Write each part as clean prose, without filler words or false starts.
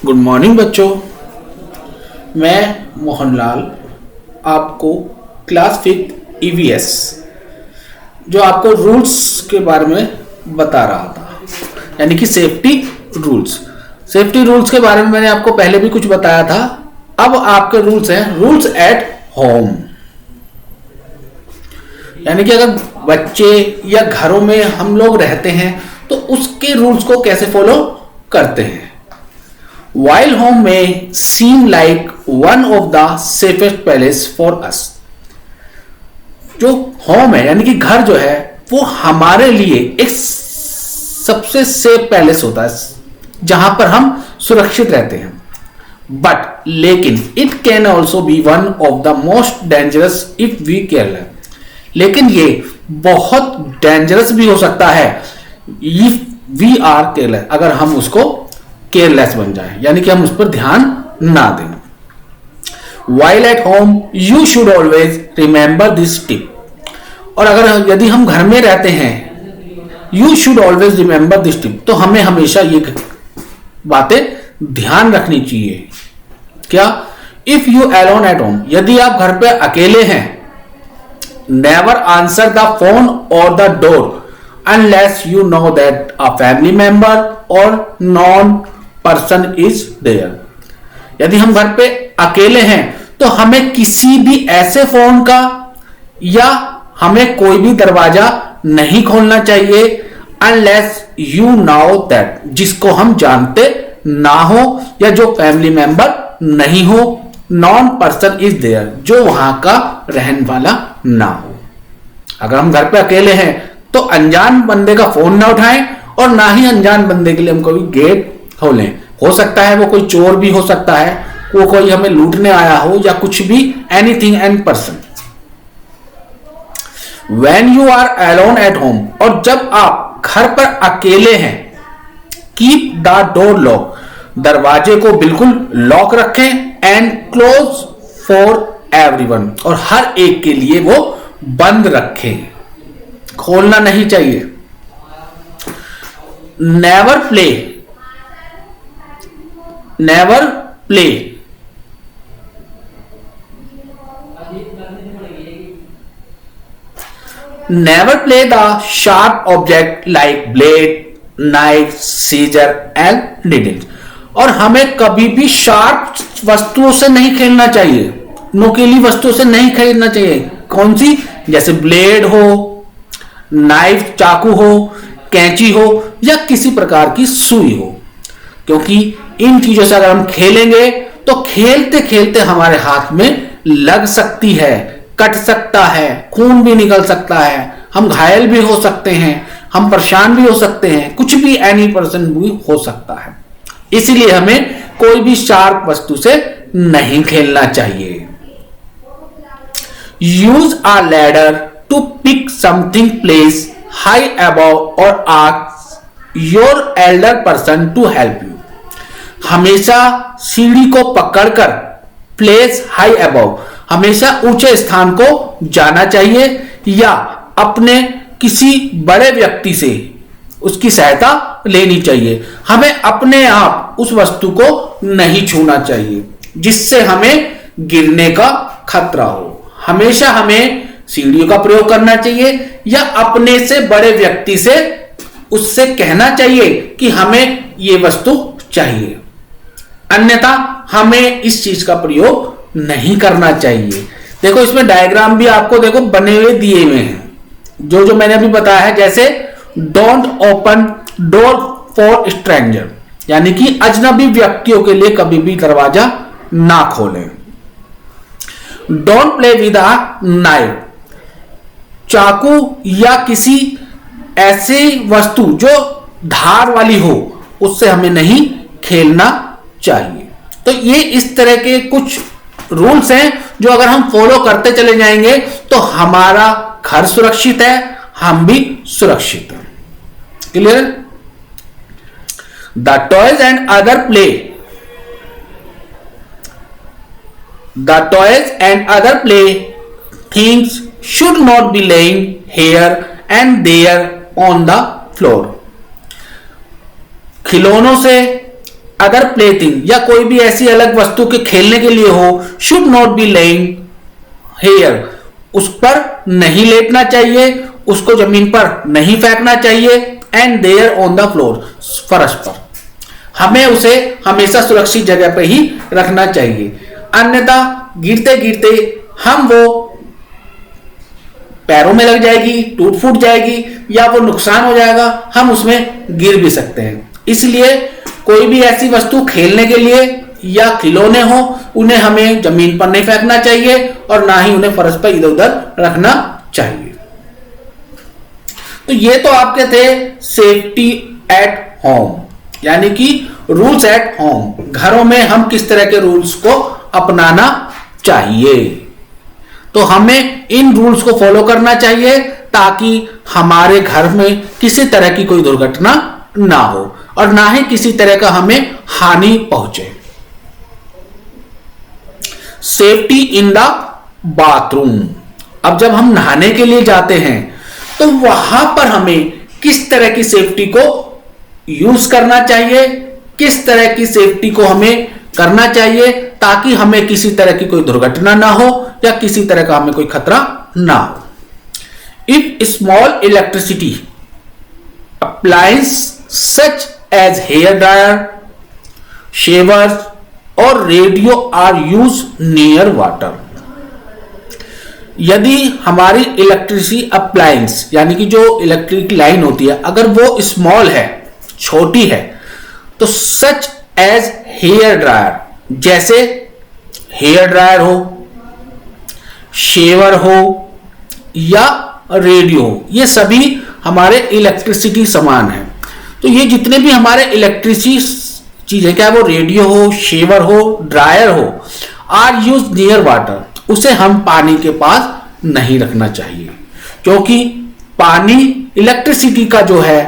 Good morning बच्चों। मैं मोहनलाल आपको क्लास 5 ईवीएस जो आपको रूल्स के बारे में बता रहा था, यानी कि सेफ्टी रूल्स के बारे में मैंने आपको पहले भी कुछ बताया था। अब आपके रूल्स हैं रूल्स एट होम, यानी कि अगर बच्चे या घरों में हम लोग रहते हैं तो उसके रूल्स को कैसे फॉलो करते हैं। While home may seem like one of the safest place for us, जो होम है यानी कि घर जो है वो हमारे लिए एक सबसे सेफ पैलेस होता है जहां पर हम सुरक्षित रहते हैं। बट लेकिन it can also be one of the most dangerous if we careless, लेकिन ये बहुत डेंजरस भी हो सकता है इफ वी आर केयरलेस, अगर हम उसको केयरलेस बन जाए, यानी कि हम उस पर ध्यान ना दें। While at home you should always remember this tip, और अगर यदि हम घर में रहते हैं you should always remember this tip, तो हमें हमेशा ये बातें ध्यान रखनी चाहिए। क्या? If you alone at home, यदि आप घर पे अकेले हैं, never answer the phone or the door unless you know that a family member or non person is there. यदि हम घर पे अकेले हैं तो हमें किसी भी ऐसे फोन का या हमें कोई भी दरवाजा नहीं खोलना चाहिए अनलेस यू नो दैट, जिसको हम जानते ना हो या जो फैमिली मेंबर नहीं हो, नॉन पर्सन इज देयर, जो वहां का रहने वाला ना हो। अगर हम घर पे अकेले हैं तो अनजान बंदे का फोन ना उठाएं और ना ही अनजान बंदे के लिए हम कोई गेट खोलें। हो सकता है वो कोई चोर भी हो सकता है, वो कोई हमें लूटने आया हो या कुछ भी, anything and person. When you are alone at home, और जब आप घर पर अकेले हैं, कीप द डोर लॉक, दरवाजे को बिल्कुल लॉक रखें, एंड क्लोज फॉर एवरीवन, और हर एक के लिए वो बंद रखें, खोलना नहीं चाहिए। Never play the sharp object like blade, knife, scissor and needles, और हमें कभी भी शार्प वस्तुओं से नहीं खेलना चाहिए, नुकीली वस्तुओं से नहीं खेलना चाहिए। कौन सी? जैसे ब्लेड हो, नाइफ चाकू हो, कैंची हो या किसी प्रकार की सुई हो, क्योंकि इन चीजों से अगर हम खेलेंगे तो खेलते खेलते हमारे हाथ में लग सकती है, कट सकता है, खून भी निकल सकता है, हम घायल भी हो सकते हैं, हम परेशान भी हो सकते हैं, कुछ भी, एनी पर्सन भी हो सकता है। इसीलिए हमें कोई भी शार्प वस्तु से नहीं खेलना चाहिए। Use a ladder to pick something place high above और ask your elder person to help you. हमेशा सीढ़ी को पकड़कर, प्लेस हाई अबव, हमेशा ऊंचे स्थान को जाना चाहिए या अपने किसी बड़े व्यक्ति से उसकी सहायता लेनी चाहिए। हमें अपने आप उस वस्तु को नहीं छूना चाहिए जिससे हमें गिरने का खतरा हो। हमेशा हमें सीढ़ियों का प्रयोग करना चाहिए या अपने से बड़े व्यक्ति से उससे कहना चाहिए कि हमें ये वस्तु चाहिए, अन्यथा हमें इस चीज का प्रयोग नहीं करना चाहिए। देखो इसमें डायग्राम भी आपको देखो बने हुए दिए हुए हैं, जो मैंने अभी बताया है, जैसे don't open door for stranger, यानी कि अजनबी व्यक्तियों के लिए कभी भी दरवाजा ना खोलें। Don't play with a knife, चाकू या किसी ऐसी वस्तु जो धार वाली हो उससे हमें नहीं खेलना चाहिए। तो ये इस तरह के कुछ रूल्स हैं जो अगर हम फॉलो करते चले जाएंगे तो हमारा घर सुरक्षित है, हम भी सुरक्षित हैं। Clear? The toys and other play things should not be laying here and there on the floor. खिलौनों से अगर प्लेथिंग या कोई भी ऐसी अलग वस्तु के खेलने के लिए हो, should not be laying here, उस पर नहीं लेटना चाहिए, उसको जमीन पर नहीं फेंकना चाहिए, and there on the floor, फर्श पर, हमें उसे हमेशा सुरक्षित जगह पर ही रखना चाहिए, अन्यथा गिरते गिरते हम वो पैरों में लग जाएगी, टूट फूट जाएगी या वो नुकसान हो जाएगा, हम उसमें गिर भी सकते हैं। इसलिए कोई भी ऐसी वस्तु खेलने के लिए या खिलौने हो, उन्हें हमें जमीन पर नहीं फेंकना चाहिए और ना ही उन्हें फर्श पर इधर उधर रखना चाहिए। तो ये तो आपके थे सेफ्टी एट होम, यानी कि रूल्स एट होम, घरों में हम किस तरह के रूल्स को अपनाना चाहिए। तो हमें इन रूल्स को फॉलो करना चाहिए ताकि हमारे घर में किसी तरह की कोई दुर्घटना ना हो और ना ही किसी तरह का हमें हानि पहुंचे। सेफ्टी इन द बाथरूम, अब जब हम नहाने के लिए जाते हैं तो वहां पर हमें किस तरह की सेफ्टी को यूज करना चाहिए, किस तरह की सेफ्टी को हमें करना चाहिए ताकि हमें किसी तरह की कोई दुर्घटना ना हो या किसी तरह का हमें कोई खतरा ना हो। If small electricity appliance such as hair dryer, shavers और radio are use near water, यदि हमारी इलेक्ट्रिसिटी अप्लायंस यानी कि जो इलेक्ट्रिक लाइन होती है अगर वो स्मॉल है, छोटी है, तो सच एज हेयर ड्रायर, जैसे हेयर ड्रायर हो, शेवर हो या रेडियो हो, ये सभी हमारे इलेक्ट्रिसिटी सामान है। तो ये जितने भी हमारे इलेक्ट्रिसिटी चीजें, क्या वो रेडियो हो, शेवर हो, ड्रायर हो, आर यूज नियर वाटर, उसे हम पानी के पास नहीं रखना चाहिए, क्योंकि पानी इलेक्ट्रिसिटी का जो है,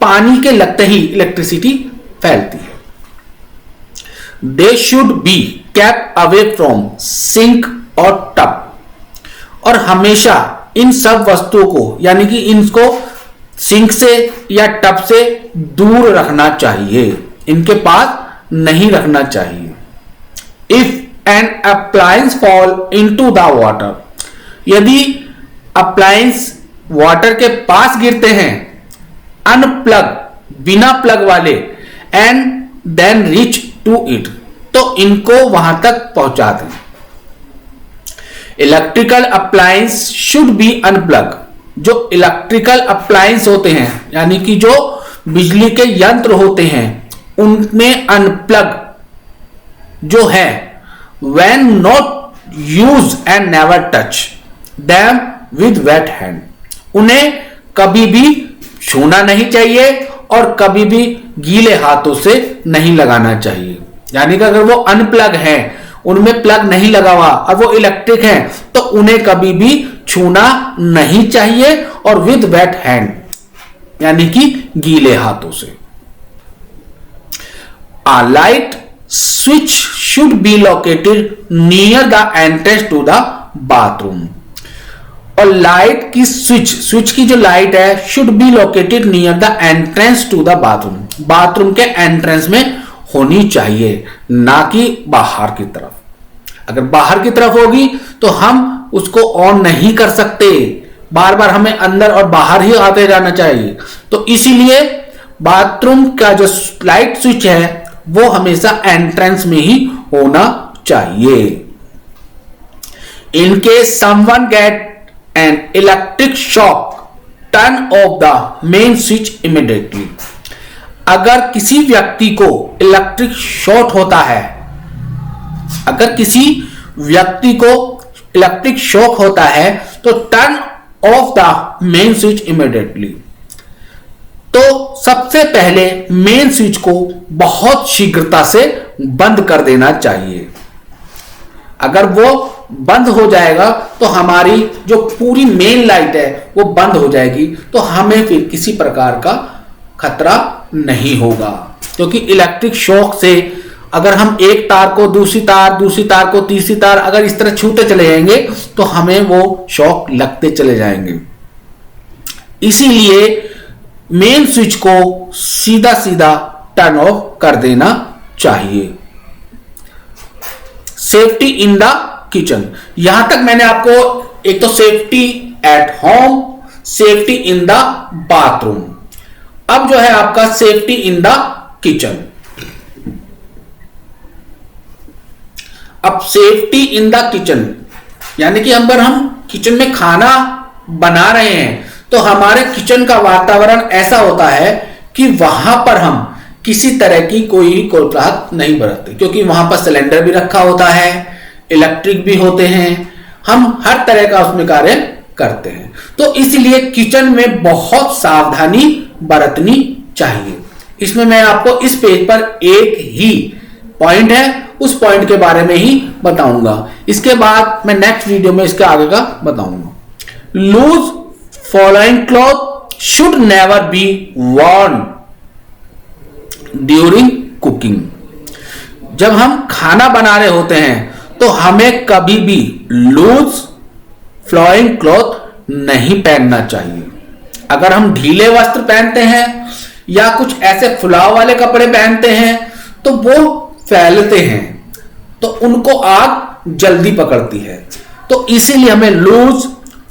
पानी के लगते ही इलेक्ट्रिसिटी फैलती है। They should be kept away from sink और टब, और हमेशा इन सब वस्तुओं को यानी कि इनको सिंक से या टब से दूर रखना चाहिए, इनके पास नहीं रखना चाहिए। If an appliance fall into the water, यदि अप्लायंस वाटर के पास गिरते हैं, अनप्लग, बिना प्लग वाले, and then reach to it, तो इनको वहां तक पहुंचा दें। Electrical appliance should be unplug, जो इलेक्ट्रिकल अप्लायंस होते हैं यानी कि जो बिजली के यंत्र होते हैं, उनमें अनप्लग जो है, when not use and never touch them with wet hand, उन्हें कभी भी छूना नहीं चाहिए और कभी भी गीले हाथों से नहीं लगाना चाहिए। यानी कि अगर वो अनप्लग है, उनमें प्लग नहीं लगा हुआ और वो इलेक्ट्रिक है, तो उन्हें कभी भी छूना नहीं चाहिए और विद वेट हैंड यानी कि गीले हाथों से। A light switch should be located near the entrance to the bathroom, और लाइट की स्विच की जो लाइट है should be located near the entrance to the bathroom, bathroom के एंट्रेंस में होनी चाहिए, ना कि बाहर की तरफ। अगर बाहर की तरफ होगी तो हम उसको ऑन नहीं कर सकते, बार बार हमें अंदर और बाहर ही आते जाना चाहिए। तो इसीलिए बाथरूम का जो लाइट स्विच है वो हमेशा एंट्रेंस में ही होना चाहिए। In case someone get an electric shock, turn off the main switch immediately, अगर किसी व्यक्ति को इलेक्ट्रिक शॉक होता है, अगर किसी व्यक्ति को इलेक्ट्रिक शॉक होता है तो turn off the main switch immediately, तो सबसे पहले मेन स्विच को बहुत शीघ्रता से बंद कर देना चाहिए। अगर वो बंद हो जाएगा तो हमारी जो पूरी मेन लाइट है वो बंद हो जाएगी, तो हमें फिर किसी प्रकार का खतरा नहीं होगा, क्योंकि इलेक्ट्रिक शॉक से अगर हम एक तार को दूसरी तार को तीसरी तार अगर इस तरह छूते चले जाएंगे तो हमें वो शॉक लगते चले जाएंगे। इसीलिए मेन स्विच को सीधा सीधा टर्न ऑफ कर देना चाहिए। सेफ्टी इन द किचन, यहां तक मैंने आपको एक तो safety at home, safety in the bathroom, अब जो है आपका सेफ्टी इन द किचन। अब सेफ्टी इन द किचन यानी कि अगर हम किचन में खाना बना रहे हैं तो हमारे किचन का वातावरण ऐसा होता है कि वहां पर हम किसी तरह की कोई कोताहत नहीं बरतते, क्योंकि वहां पर सिलेंडर भी रखा होता है, इलेक्ट्रिक भी होते हैं, हम हर तरह का उसमें कार्य करते हैं। तो इसलिए किचन में बहुत सावधानी बरतनी चाहिए। इसमें मैं आपको इस पेज पर एक ही पॉइंट है, उस पॉइंट के बारे में ही बताऊंगा। इसके बाद मैं नेक्स्ट वीडियो में इसके आगे का बताऊंगा। Loose following cloth should never be worn during cooking. जब हम खाना बना रहे होते हैं तो हमें कभी भी लूज फ्लोइंग क्लॉथ नहीं पहनना चाहिए। अगर हम ढीले वस्त्र पहनते हैं या कुछ ऐसे फुलाव वाले कपड़े पहनते हैं तो वो फैलते हैं, तो उनको आग जल्दी पकड़ती है। तो इसीलिए हमें लूज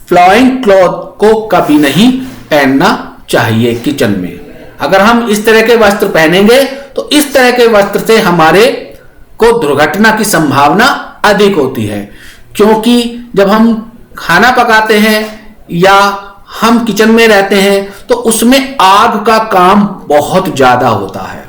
फ्लोइंग क्लॉथ को कभी नहीं पहनना चाहिए किचन में। अगर हम इस तरह के वस्त्र पहनेंगे तो इस तरह के वस्त्र से हमारे को दुर्घटना की संभावना अधिक होती है, क्योंकि जब हम खाना पकाते हैं या हम किचन में रहते हैं तो उसमें आग का काम बहुत ज्यादा होता है,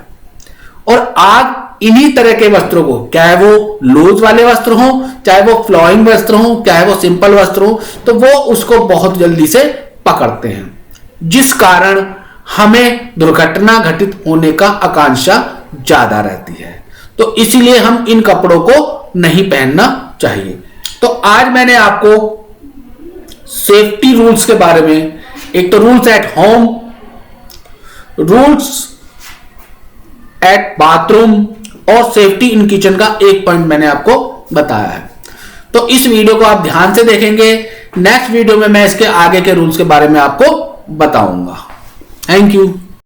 और आग इन्हीं तरह के वस्त्रों को, चाहे वो लूज वाले वस्त्र हो, चाहे वो फ्लोइंग वस्त्र हो, चाहे वो सिंपल वस्त्र हो, तो वो उसको बहुत जल्दी से पकड़ते हैं, जिस कारण हमें दुर्घटना घटित होने का आकांक्षा ज्यादा रहती है। तो इसीलिए हम इन कपड़ों को नहीं पहनना चाहिए। तो आज मैंने आपको सेफ्टी रूल्स के बारे में, एक तो rules at home, rules at bathroom और सेफ्टी इन किचन का एक पॉइंट मैंने आपको बताया है। तो इस वीडियो को आप ध्यान से देखेंगे, नेक्स्ट वीडियो में मैं इसके आगे के रूल्स के बारे में आपको बताऊंगा। Thank you.